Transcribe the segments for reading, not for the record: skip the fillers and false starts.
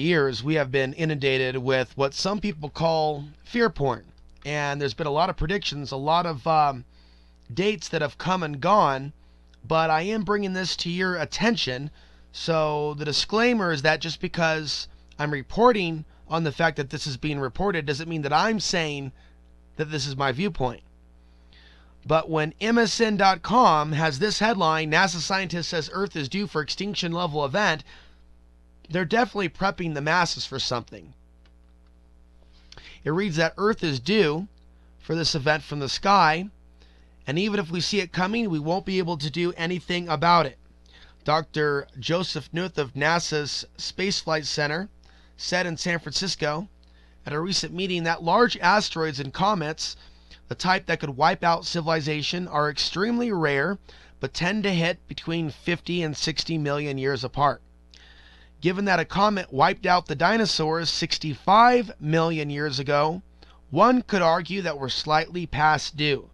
years, we have been inundated with what some people call fear porn. And there's been a lot of predictions, a lot of dates that have come and gone, but I am bringing this to your attention. So the disclaimer is that just because I'm reporting on the fact that this is being reported doesn't mean that I'm saying that this is my viewpoint. But when MSN.com has this headline, NASA scientist says Earth is due for extinction level event, they're definitely prepping the masses for something. It reads that Earth is due for this event from the sky, and even if we see it coming, we won't be able to do anything about it. Dr. Joseph Knuth of NASA's Space Flight Center said in San Francisco at a recent meeting that large asteroids and comets, the type that could wipe out civilization, are extremely rare, but tend to hit between 50 and 60 million years apart. Given that a comet wiped out the dinosaurs 65 million years ago, one could argue that we're slightly past due.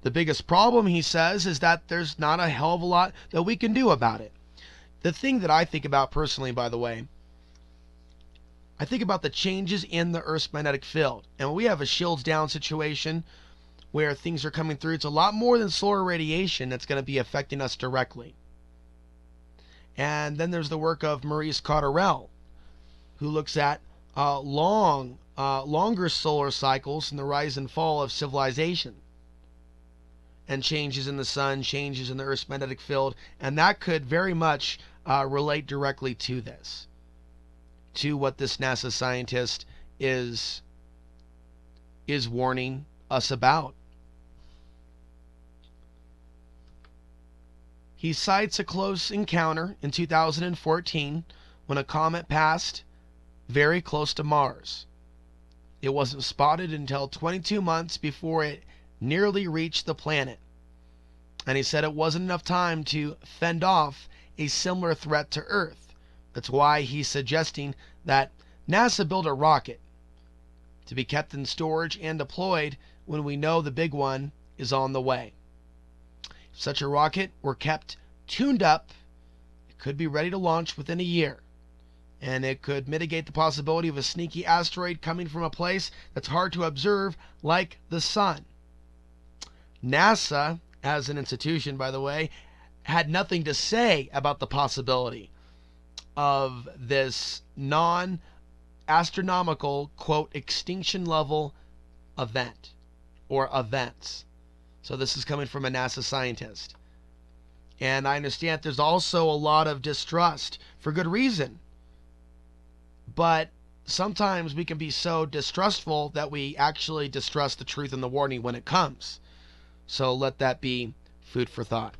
The biggest problem, he says, is that there's not a hell of a lot that we can do about it. The thing that I think about personally, by the way, I think about the changes in the Earth's magnetic field. And when we have a shields down situation where things are coming through, it's a lot more than solar radiation that's going to be affecting us directly. And then there's the work of Maurice Cotterell, who looks at longer solar cycles and the rise and fall of civilization, and changes in the sun, changes in the Earth's magnetic field, and that could very much relate directly to this, to what this NASA scientist is warning us about. He cites a close encounter in 2014 when a comet passed very close to Mars. It wasn't spotted until 22 months before it nearly reached the planet. And he said it wasn't enough time to fend off a similar threat to Earth. That's why he's suggesting that NASA build a rocket to be kept in storage and deployed when we know the big one is on the way. If such a rocket were kept tuned up, it could be ready to launch within a year. And it could mitigate the possibility of a sneaky asteroid coming from a place that's hard to observe, like the sun. NASA, as an institution, by the way, had nothing to say about the possibility of this non-astronomical, quote, extinction level event or events. So this is coming from a NASA scientist. And I understand there's also a lot of distrust for good reason. But sometimes we can be so distrustful that we actually distrust the truth and the warning when it comes. So let that be food for thought.